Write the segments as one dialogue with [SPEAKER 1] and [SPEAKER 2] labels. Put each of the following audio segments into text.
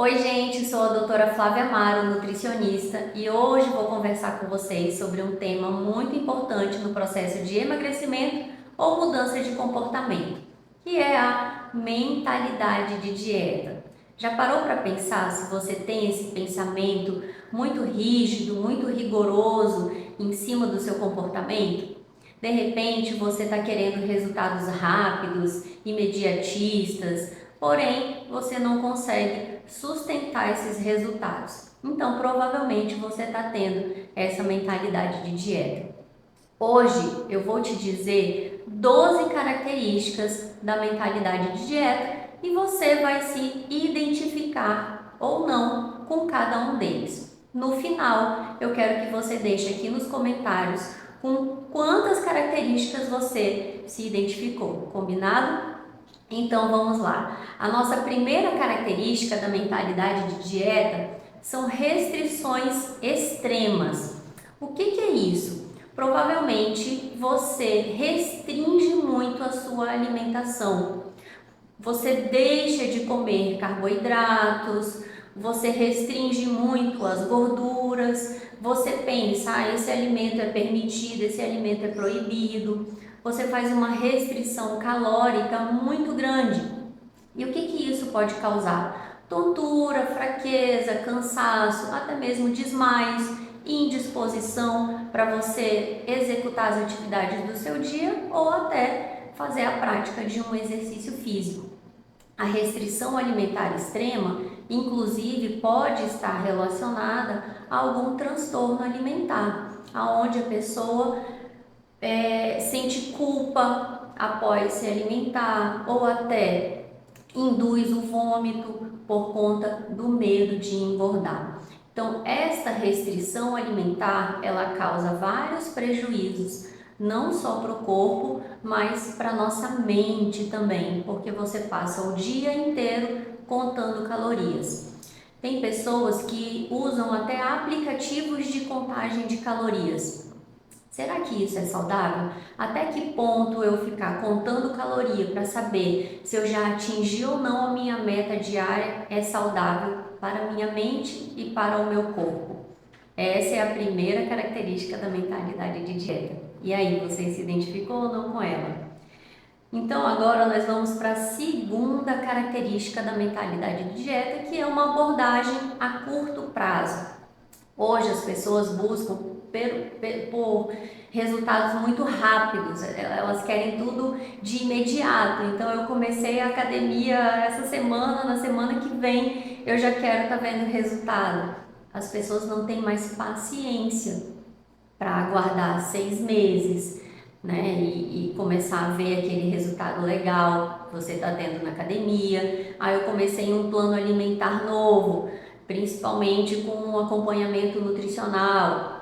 [SPEAKER 1] Oi, gente, sou a doutora Flávia Amaro, nutricionista, e hoje vou conversar com vocês sobre um tema muito importante no processo de emagrecimento ou mudança de comportamento, que é a mentalidade de dieta. Já parou para pensar se você tem esse pensamento muito rígido, muito rigoroso em cima do seu comportamento? De repente, você está querendo resultados rápidos, imediatistas, porém você não consegue sustentar esses resultados. Então, provavelmente você está tendo essa mentalidade de dieta. Hoje eu vou te dizer 12 características da mentalidade de dieta e você vai se identificar ou não com cada um deles. No final, eu quero que você deixe aqui nos comentários com quantas características você se identificou, combinado? Então vamos lá. A nossa primeira característica da mentalidade de dieta são restrições extremas. O que é isso? Provavelmente você restringe muito a sua alimentação. Você deixa de comer carboidratos, você restringe muito as gorduras, você pensa, esse alimento é permitido, esse alimento é proibido. Você faz uma restrição calórica muito grande. E o que isso pode causar? Tontura, fraqueza, cansaço, até mesmo desmaios, indisposição para você executar as atividades do seu dia ou até fazer a prática de um exercício físico. A restrição alimentar extrema, inclusive, pode estar relacionada a algum transtorno alimentar, aonde a pessoa sente culpa após se alimentar ou até induz o vômito por conta do medo de engordar. Então, esta restrição alimentar, ela causa vários prejuízos, não só para o corpo, mas para a nossa mente também, porque você passa o dia inteiro contando calorias. Tem pessoas que usam até aplicativos de contagem de calorias. Será que isso é saudável? Até que ponto eu ficar contando caloria para saber se eu já atingi ou não a minha meta diária é saudável para a minha mente e para o meu corpo? Essa é a primeira característica da mentalidade de dieta. E aí, você se identificou ou não com ela? Então, agora nós vamos para a segunda característica da mentalidade de dieta, que é uma abordagem a curto prazo. Hoje as pessoas buscam por resultados muito rápidos, elas querem tudo de imediato. Então eu comecei a academia essa semana, na semana que vem eu já quero estar vendo resultado. As pessoas não têm mais paciência para aguardar 6 meses, né? E começar a ver aquele resultado legal que você está tendo na academia. Aí eu comecei um plano alimentar novo, principalmente com um acompanhamento nutricional.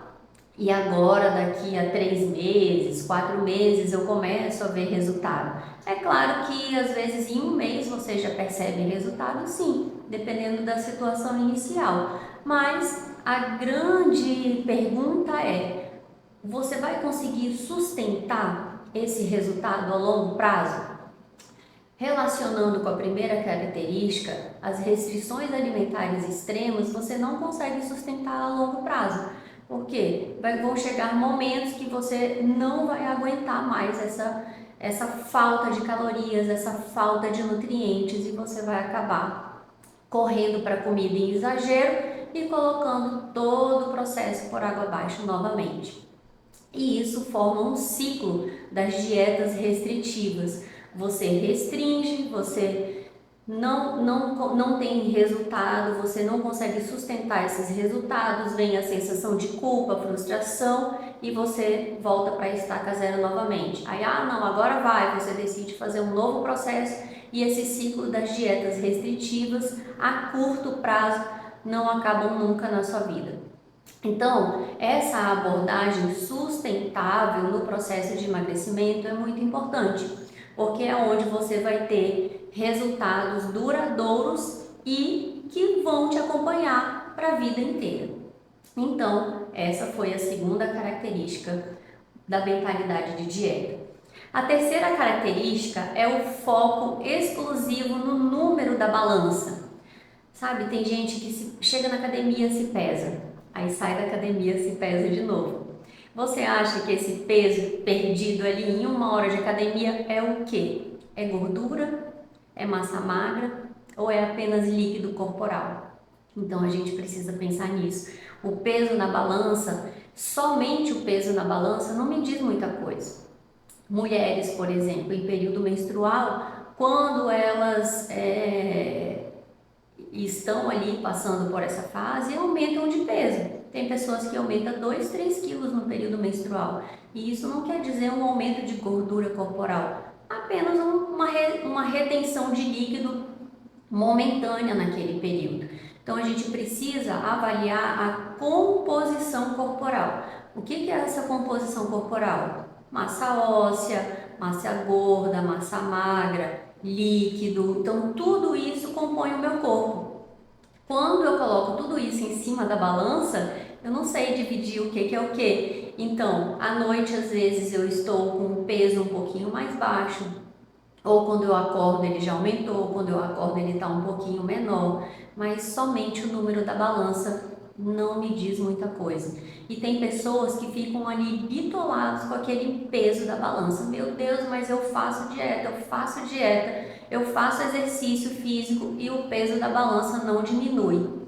[SPEAKER 1] E agora, daqui a 3 meses, 4 meses, eu começo a ver resultado. É claro que às vezes em um mês você já percebe resultado, sim, dependendo da situação inicial. Mas a grande pergunta é: você vai conseguir sustentar esse resultado a longo prazo? Relacionando com a primeira característica, as restrições alimentares extremas você não consegue sustentar a longo prazo. Porque vão chegar momentos que você não vai aguentar mais essa falta de calorias, essa falta de nutrientes e você vai acabar correndo para comida em exagero e colocando todo o processo por água abaixo novamente. E isso forma um ciclo das dietas restritivas. Você restringe, você não tem resultado, você não consegue sustentar esses resultados, vem a sensação de culpa, frustração e você volta para a estaca zero novamente. Aí, não, agora vai, você decide fazer um novo processo e esse ciclo das dietas restritivas a curto prazo não acabam nunca na sua vida. Então, essa abordagem sustentável no processo de emagrecimento é muito importante, porque é onde você vai ter resultados duradouros e que vão te acompanhar para a vida inteira. Então, essa foi a segunda característica da mentalidade de dieta. A terceira característica é o foco exclusivo no número da balança. Sabe, tem gente que chega na academia se pesa, aí sai da academia se pesa de novo. Você acha que esse peso perdido ali em 1 hora de academia é o quê? É gordura? É massa magra? Ou é apenas líquido corporal? Então a gente precisa pensar nisso. O peso na balança, somente o peso na balança não me diz muita coisa. Mulheres, por exemplo, em período menstrual, quando elas estão ali passando por essa fase, aumentam de peso. Tem pessoas que aumentam 2, 3 quilos no período menstrual. E isso não quer dizer um aumento de gordura corporal, apenas uma retenção de líquido momentânea naquele período. Então a gente precisa avaliar a composição corporal. O que é essa composição corporal? Massa óssea, massa gorda, massa magra, líquido. Então tudo isso compõe o meu corpo. Quando eu coloco tudo isso em cima da balança, eu não sei dividir o que é o que. Então, à noite, às vezes, eu estou com um peso um pouquinho mais baixo, ou quando eu acordo ele já aumentou, quando eu acordo ele está um pouquinho menor, mas somente o número da balança não me diz muita coisa. E tem pessoas que ficam ali bitolados com aquele peso da balança. Meu Deus, mas eu faço dieta, eu faço exercício físico e o peso da balança não diminui.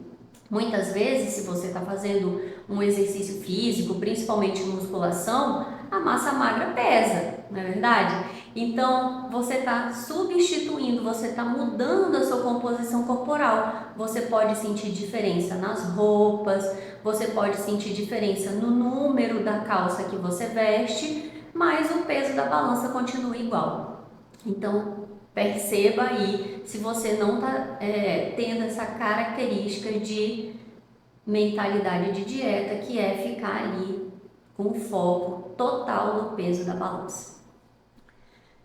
[SPEAKER 1] Muitas vezes, se você está fazendo um exercício físico, principalmente musculação, a massa magra pesa, não é verdade? Então, você está substituindo, você está mudando a sua composição corporal. Você pode sentir diferença nas roupas, você pode sentir diferença no número da calça que você veste, mas o peso da balança continua igual. Então, perceba aí se você não está tendo essa característica de mentalidade de dieta, que é ficar ali com foco total no peso da balança.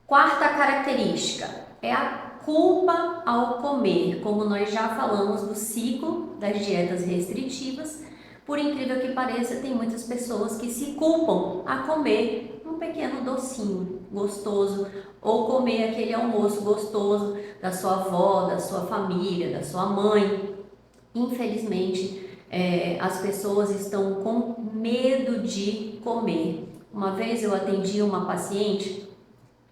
[SPEAKER 1] Quarta característica é a culpa ao comer. Como nós já falamos do ciclo das dietas restritivas, por incrível que pareça, tem muitas pessoas que se culpam a comer um pequeno docinho gostoso ou comer aquele almoço gostoso da sua avó, da sua família, da sua mãe. Infelizmente, as pessoas estão com medo de comer. Uma vez eu atendi uma paciente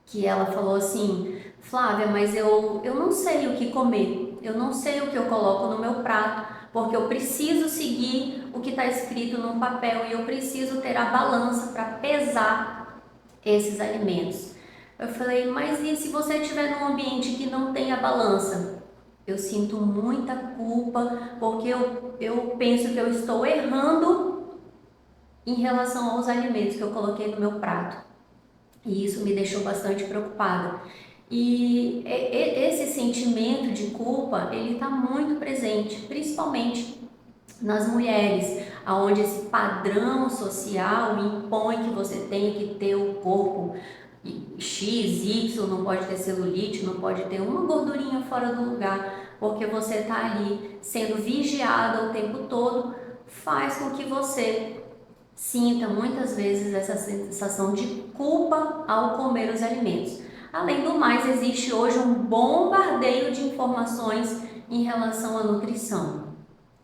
[SPEAKER 1] que ela falou assim: Flávia, mas eu não sei o que comer, eu não sei o que eu coloco no meu prato, porque eu preciso seguir o que está escrito no papel e eu preciso ter a balança para pesar esses alimentos. Eu falei, mas e se você estiver num ambiente que não tem a balança? Eu sinto muita culpa, porque eu penso que eu estou errando em relação aos alimentos que eu coloquei no meu prato. E isso me deixou bastante preocupada. E esse sentimento de culpa, ele está muito presente, principalmente nas mulheres, onde esse padrão social impõe que você tenha que ter o corpo X, Y, não pode ter celulite, não pode ter uma gordurinha fora do lugar, porque você está ali sendo vigiada o tempo todo, faz com que você sinta muitas vezes essa sensação de culpa ao comer os alimentos. Além do mais, existe hoje um bombardeio de informações em relação à nutrição.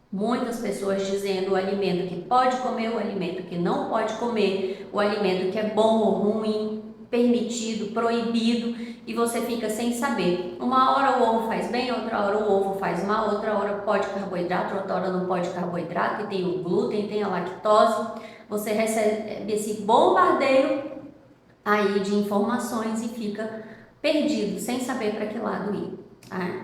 [SPEAKER 1] Muitas pessoas dizendo o alimento que pode comer, o alimento que não pode comer, o alimento que é bom ou ruim, permitido, proibido, e você fica sem saber. Uma hora o ovo faz bem, outra hora o ovo faz mal, outra hora pode carboidrato, outra hora não pode carboidrato, e tem o glúten, tem a lactose. Você recebe esse bombardeio aí de informações e fica perdido, sem saber para que lado ir.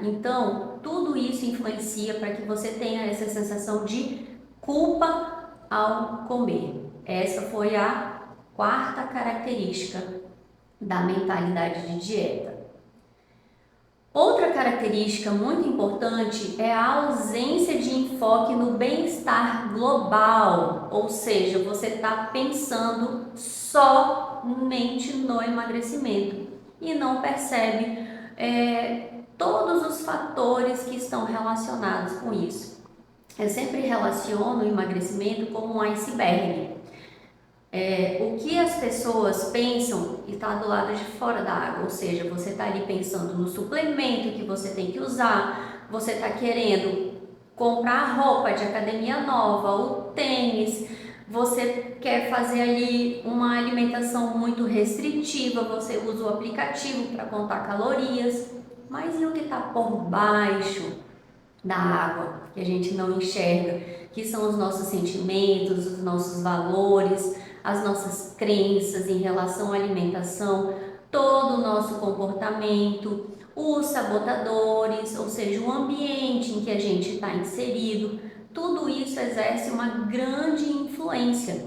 [SPEAKER 1] Então, tudo isso influencia para que você tenha essa sensação de culpa ao comer. Essa foi a quarta característica da mentalidade de dieta. Outra característica muito importante é a ausência de enfoque no bem-estar global, ou seja, você está pensando somente no emagrecimento e não percebe todos os fatores que estão relacionados com isso. Eu sempre relaciono o emagrecimento como um iceberg. O que as pessoas pensam está do lado de fora da água, ou seja, você está ali pensando no suplemento que você tem que usar, você está querendo comprar roupa de academia nova, o tênis, você quer fazer ali uma alimentação muito restritiva, você usa o aplicativo para contar calorias, mas e o que está por baixo da água, que a gente não enxerga, que são os nossos sentimentos, os nossos valores, as nossas crenças em relação à alimentação, todo o nosso comportamento, os sabotadores, ou seja, o ambiente em que a gente está inserido, tudo isso exerce uma grande influência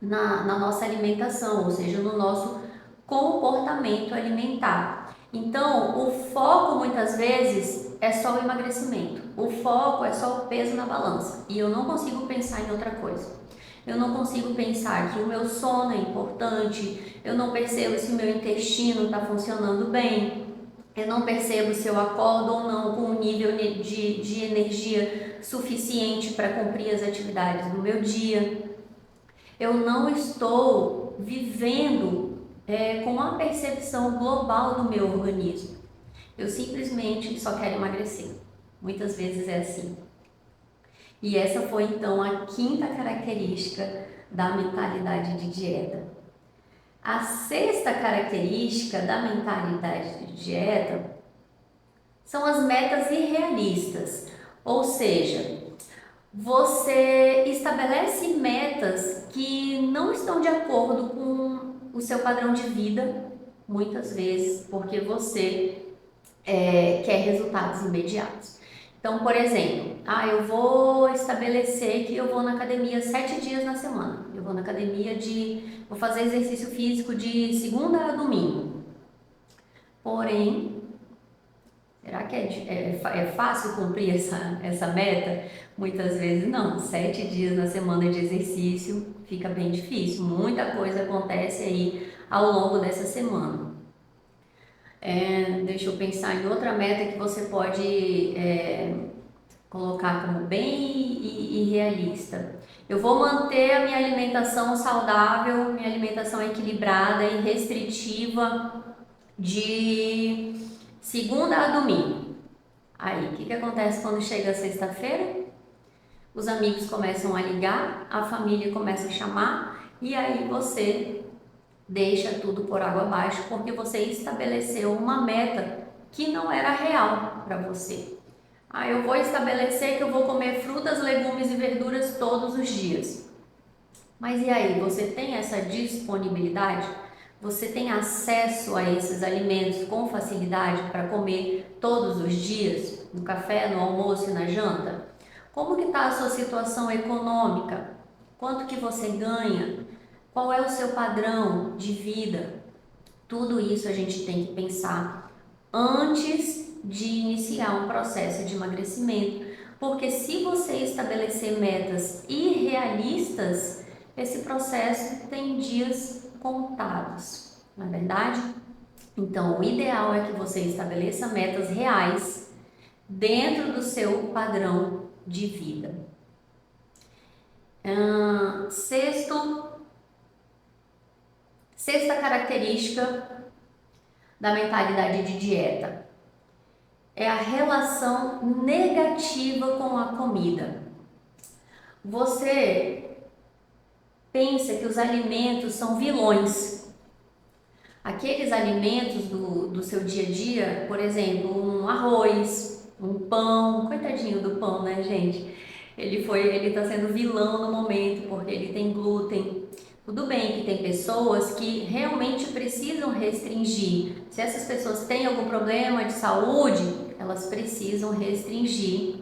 [SPEAKER 1] na nossa alimentação, ou seja, no nosso comportamento alimentar. Então, o foco muitas vezes é só o emagrecimento, o foco é só o peso na balança e eu não consigo pensar em outra coisa. Eu não consigo pensar que o meu sono é importante, eu não percebo se o meu intestino está funcionando bem, eu não percebo se eu acordo ou não com um nível de energia suficiente para cumprir as atividades do meu dia. Eu não estou vivendo com a percepção global do meu organismo. Eu simplesmente só quero emagrecer. Muitas vezes é assim. E essa foi então a quinta característica da mentalidade de dieta. A sexta característica da mentalidade de dieta são as metas irrealistas, ou seja, você estabelece metas que não estão de acordo com o seu padrão de vida, muitas vezes, porque você quer resultados imediatos. Então, por exemplo, eu vou estabelecer que eu vou na academia 7 dias na semana. Eu vou na academia vou fazer exercício físico de segunda a domingo. Porém, será que é fácil cumprir essa meta? Muitas vezes não. 7 dias na semana de exercício fica bem difícil. Muita coisa acontece aí ao longo dessa semana. Deixa eu pensar em outra meta que você pode colocar como bem irrealista. Eu vou manter a minha alimentação saudável, minha alimentação equilibrada e restritiva de segunda a domingo. Aí, o que acontece quando chega a sexta-feira? Os amigos começam a ligar, a família começa a chamar e aí você deixa tudo por água abaixo porque você estabeleceu uma meta que não era real para você. Eu vou estabelecer que eu vou comer frutas, legumes e verduras todos os dias. Mas e aí, você tem essa disponibilidade? Você tem acesso a esses alimentos com facilidade para comer todos os dias, no café, no almoço e na janta? Como que está a sua situação econômica? Quanto que você ganha? Qual é o seu padrão de vida? Tudo isso a gente tem que pensar antes de iniciar um processo de emagrecimento, porque se você estabelecer metas irrealistas, esse processo tem dias contados, não é verdade? Então, o ideal é que você estabeleça metas reais dentro do seu padrão de vida. Sexta característica da mentalidade de dieta é a relação negativa com a comida. Você pensa que os alimentos são vilões. Aqueles alimentos do seu dia a dia, por exemplo, um arroz, um pão, coitadinho do pão, né, gente? Ele está sendo vilão no momento porque ele tem glúten. Tudo bem que tem pessoas que realmente precisam restringir. Se essas pessoas têm algum problema de saúde, elas precisam restringir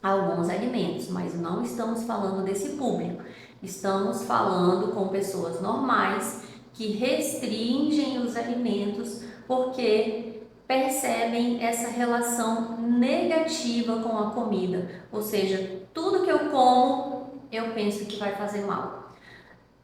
[SPEAKER 1] alguns alimentos, mas não estamos falando desse público. Estamos falando com pessoas normais que restringem os alimentos porque percebem essa relação negativa com a comida. Ou seja, tudo que eu como, eu penso que vai fazer mal.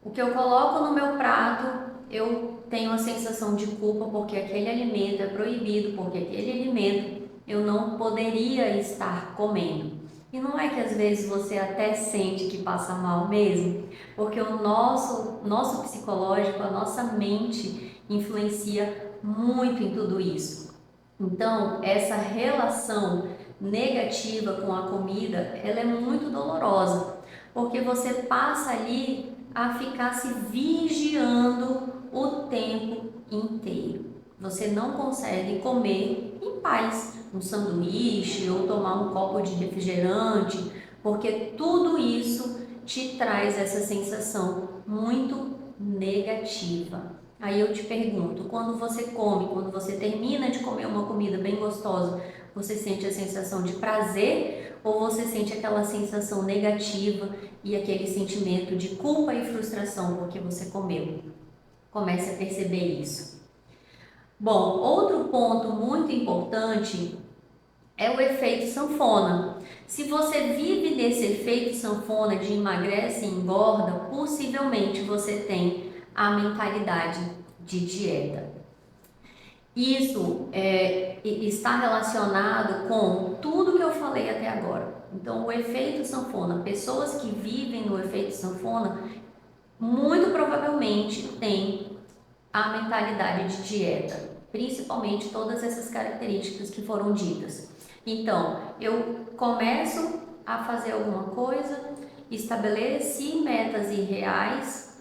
[SPEAKER 1] O que eu coloco no meu prato, eu tenho a sensação de culpa porque aquele alimento é proibido, porque aquele alimento eu não poderia estar comendo. E não é que às vezes você até sente que passa mal mesmo, porque o nosso psicológico, a nossa mente influencia muito em tudo isso. Então, essa relação negativa com a comida, ela é muito dolorosa, porque você passa ali a ficar se vigiando o tempo inteiro. Você não consegue comer em paz um sanduíche ou tomar um copo de refrigerante, porque tudo isso te traz essa sensação muito negativa. Aí eu te pergunto, quando você come, quando você termina de comer uma comida bem gostosa, você sente a sensação de prazer ou você sente aquela sensação negativa e aquele sentimento de culpa e frustração porque você comeu? Comece a perceber isso. Bom, outro ponto muito importante é o efeito sanfona. Se você vive nesse efeito sanfona de emagrece e engorda, possivelmente você tem a mentalidade de dieta. Isso está relacionado com tudo que eu falei até agora. Então, o efeito sanfona, pessoas que vivem no efeito sanfona, muito provavelmente têm a mentalidade de dieta, principalmente todas essas características que foram ditas. Então, eu começo a fazer alguma coisa, estabeleci metas irreais,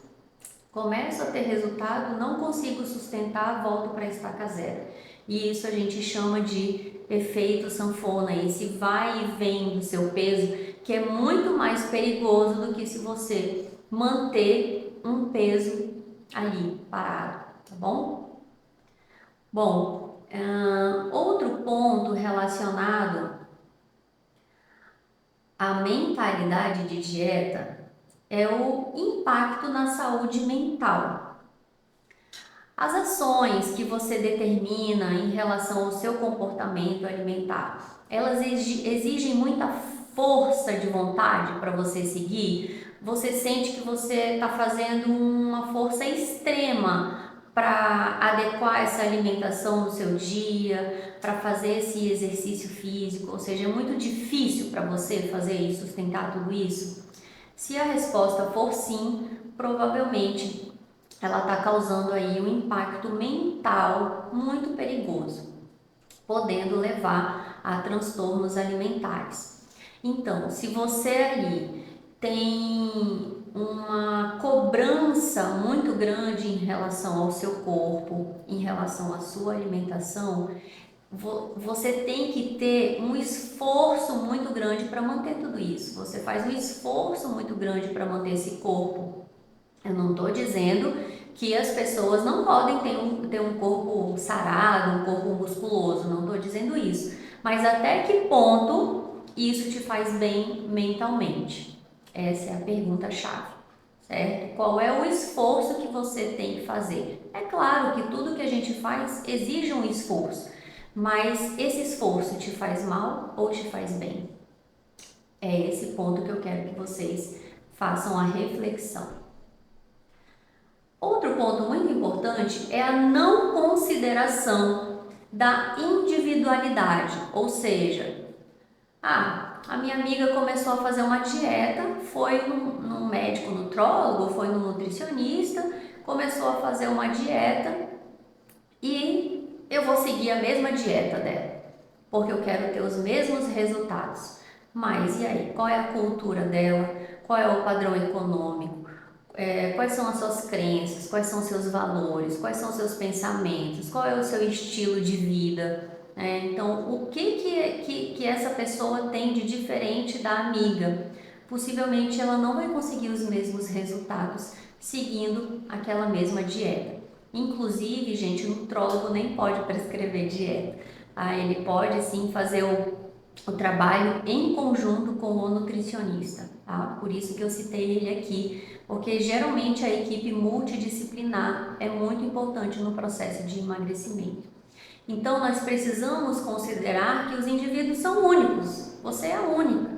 [SPEAKER 1] começo a ter resultado, não consigo sustentar, volto para a estaca zero. E isso a gente chama de efeito sanfona, esse vai e vem do seu peso, que é muito mais perigoso do que se você manter um peso ali parado, tá bom? Bom, outro ponto relacionado à mentalidade de dieta é o impacto na saúde mental. As ações que você determina em relação ao seu comportamento alimentar, elas exigem muita força de vontade para você seguir? Você sente que você está fazendo uma força extrema para adequar essa alimentação no seu dia, para fazer esse exercício físico, ou seja, é muito difícil para você fazer e sustentar tudo isso? Se a resposta for sim, provavelmente ela está causando aí um impacto mental muito perigoso, podendo levar a transtornos alimentares. Então, se você ali tem uma cobrança muito grande em relação ao seu corpo, em relação à sua alimentação, você tem que ter um esforço muito grande para manter tudo isso. Você faz um esforço muito grande para manter esse corpo. Eu não estou dizendo que as pessoas não podem ter um corpo sarado, um corpo musculoso, não estou dizendo isso. Mas até que ponto isso te faz bem mentalmente? Essa é a pergunta-chave, certo? Qual é o esforço que você tem que fazer? É claro que tudo que a gente faz exige um esforço, mas esse esforço te faz mal ou te faz bem? É esse ponto que eu quero que vocês façam a reflexão. Outro ponto muito importante é a não consideração da individualidade, ou seja, a minha amiga começou a fazer uma dieta, foi num médico nutrólogo, foi num nutricionista, começou a fazer uma dieta e eu vou seguir a mesma dieta dela, porque eu quero ter os mesmos resultados. Mas e aí, qual é a cultura dela? Qual é o padrão econômico? Quais são as suas crenças, quais são os seus valores, quais são os seus pensamentos, qual é o seu estilo de vida, né? Então, o que essa pessoa tem de diferente da amiga? Possivelmente ela não vai conseguir os mesmos resultados seguindo aquela mesma dieta. Inclusive, gente, o nutrólogo nem pode prescrever dieta. Ele pode sim fazer o trabalho em conjunto com o nutricionista, tá? Por isso que eu citei ele aqui, porque geralmente a equipe multidisciplinar é muito importante no processo de emagrecimento. Então, nós precisamos considerar que os indivíduos são únicos, você é única.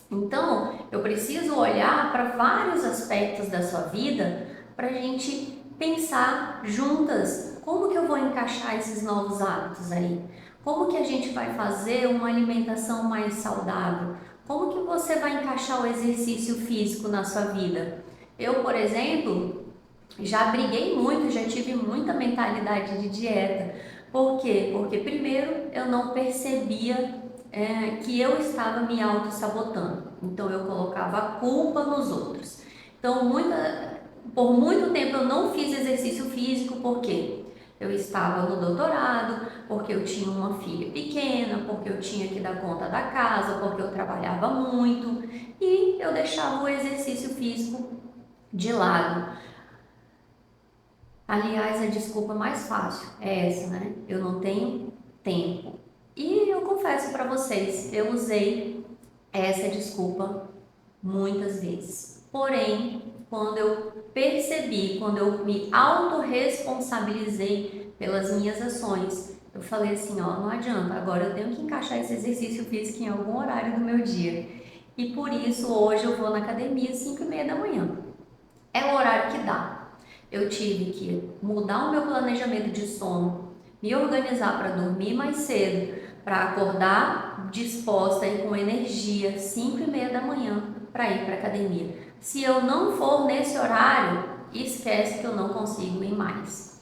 [SPEAKER 1] Então, eu preciso olhar para vários aspectos da sua vida para a gente pensar juntas como que eu vou encaixar esses novos hábitos aí. Como que a gente vai fazer uma alimentação mais saudável? Como que você vai encaixar o exercício físico na sua vida? Eu, por exemplo, já briguei muito, já tive muita mentalidade de dieta. Por quê? Porque primeiro eu não percebia que eu estava me auto-sabotando. Então eu colocava a culpa nos outros. Então por muito tempo eu não fiz exercício físico, por quê? Eu estava no doutorado, porque eu tinha uma filha pequena, porque eu tinha que dar conta da casa, porque eu trabalhava muito e eu deixava o exercício físico de lado. Aliás, a desculpa mais fácil é essa, né? Eu não tenho tempo. E eu confesso para vocês, eu usei essa desculpa muitas vezes. Porém, quando eu percebi, quando eu me autorresponsabilizei pelas minhas ações, eu falei assim, ó, não adianta, agora eu tenho que encaixar esse exercício físico em algum horário do meu dia. E por isso hoje eu vou na academia às 5:30 da manhã. É o horário que dá. Eu tive que mudar o meu planejamento de sono, me organizar para dormir mais cedo, para acordar disposta e com energia 5:30 da manhã para ir para a academia. Se eu não for nesse horário, esquece que eu não consigo ir mais.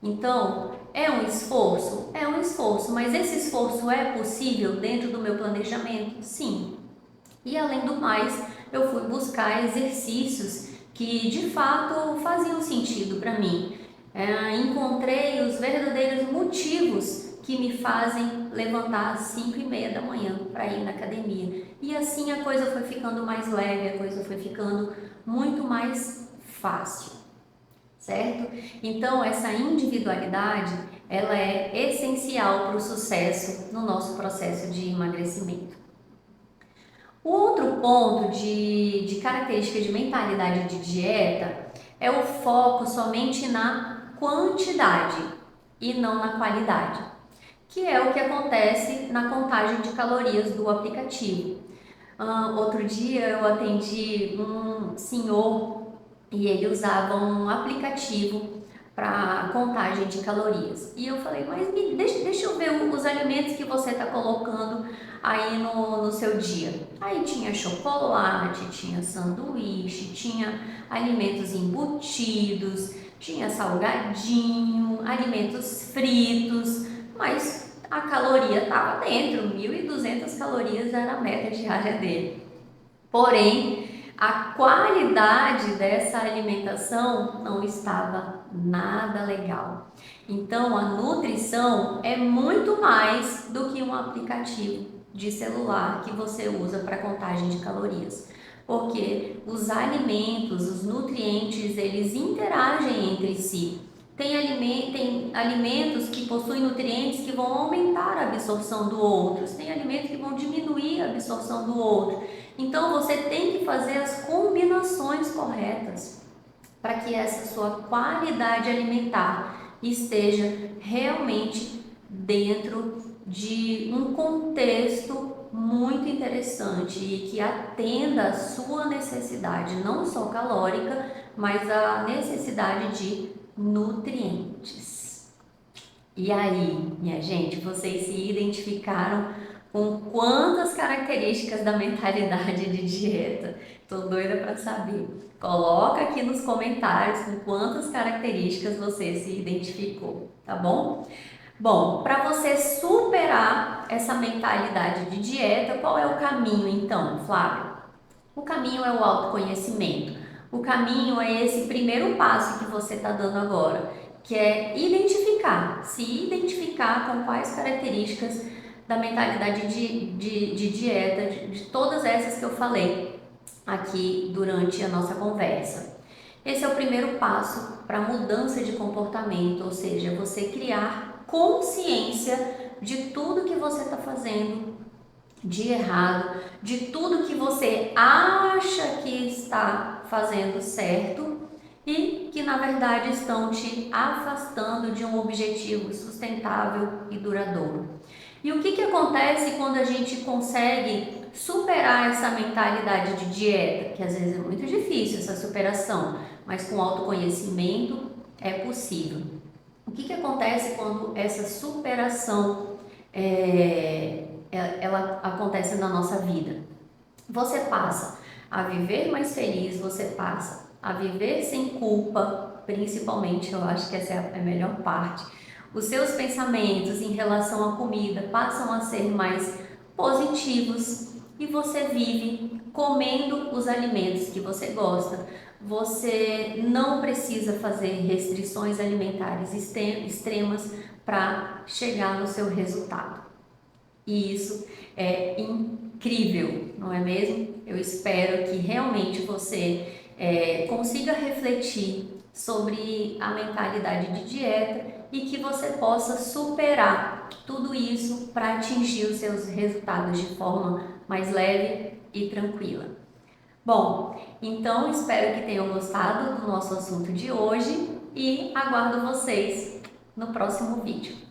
[SPEAKER 1] Então, é um esforço? É um esforço, mas esse esforço é possível dentro do meu planejamento? Sim. E além do mais, eu fui buscar exercícios que de fato faziam sentido para mim. Encontrei os verdadeiros motivos que me fazem levantar às 5:30 da manhã para ir na academia. E assim a coisa foi ficando mais leve, a coisa foi ficando muito mais fácil, certo? Então essa individualidade, ela é essencial para o sucesso no nosso processo de emagrecimento. O outro ponto de característica de mentalidade de dieta é o foco somente na quantidade e não na qualidade, que é o que acontece na contagem de calorias do aplicativo. Outro dia eu atendi um senhor e ele usava um aplicativo para contagem de calorias. E eu falei, mas deixa eu ver os alimentos que você está colocando aí no seu dia. Aí tinha chocolate, tinha sanduíche, tinha alimentos embutidos, tinha salgadinho, alimentos fritos, mas a caloria estava dentro, 1.200 calorias era a meta diária dele. Porém, a qualidade dessa alimentação não estava nada legal. Então, a nutrição é muito mais do que um aplicativo de celular que você usa para contagem de calorias. Porque os alimentos, os nutrientes, eles interagem entre si. Tem alimentos que possuem nutrientes que vão aumentar a absorção do outro, tem alimentos que vão diminuir a absorção do outro. Então você tem que fazer as combinações corretas para que essa sua qualidade alimentar esteja realmente dentro de um contexto muito interessante e que atenda a sua necessidade, não só calórica, mas a necessidade de nutrientes. E aí, minha gente, vocês se identificaram com quantas características da mentalidade de dieta? Tô doida para saber. Coloca aqui nos comentários com quantas características você se identificou, tá bom? Bom, para você superar essa mentalidade de dieta, qual é o caminho então, Flávia? O caminho é o autoconhecimento. O caminho é esse primeiro passo que você está dando agora, que é se identificar com quais características da mentalidade de dieta, de todas essas que eu falei aqui durante a nossa conversa. Esse é o primeiro passo para a mudança de comportamento, ou seja, você criar consciência de tudo que você está fazendo de errado, de tudo que você acha que está fazendo certo e que na verdade estão te afastando de um objetivo sustentável e duradouro. E o que acontece quando a gente consegue superar essa mentalidade de dieta, que às vezes é muito difícil essa superação, mas com autoconhecimento é possível. O que acontece quando essa superação ela acontece na nossa vida? Você passa a viver mais feliz, você passa a viver sem culpa, principalmente, eu acho que essa é a melhor parte. Os seus pensamentos em relação à comida passam a ser mais positivos e você vive comendo os alimentos que você gosta. Você não precisa fazer restrições alimentares extremas para chegar no seu resultado. E isso é incrível, não é mesmo? Eu espero que realmente você consiga refletir sobre a mentalidade de dieta e que você possa superar tudo isso para atingir os seus resultados de forma mais leve e tranquila. Bom, então espero que tenham gostado do nosso assunto de hoje e aguardo vocês no próximo vídeo.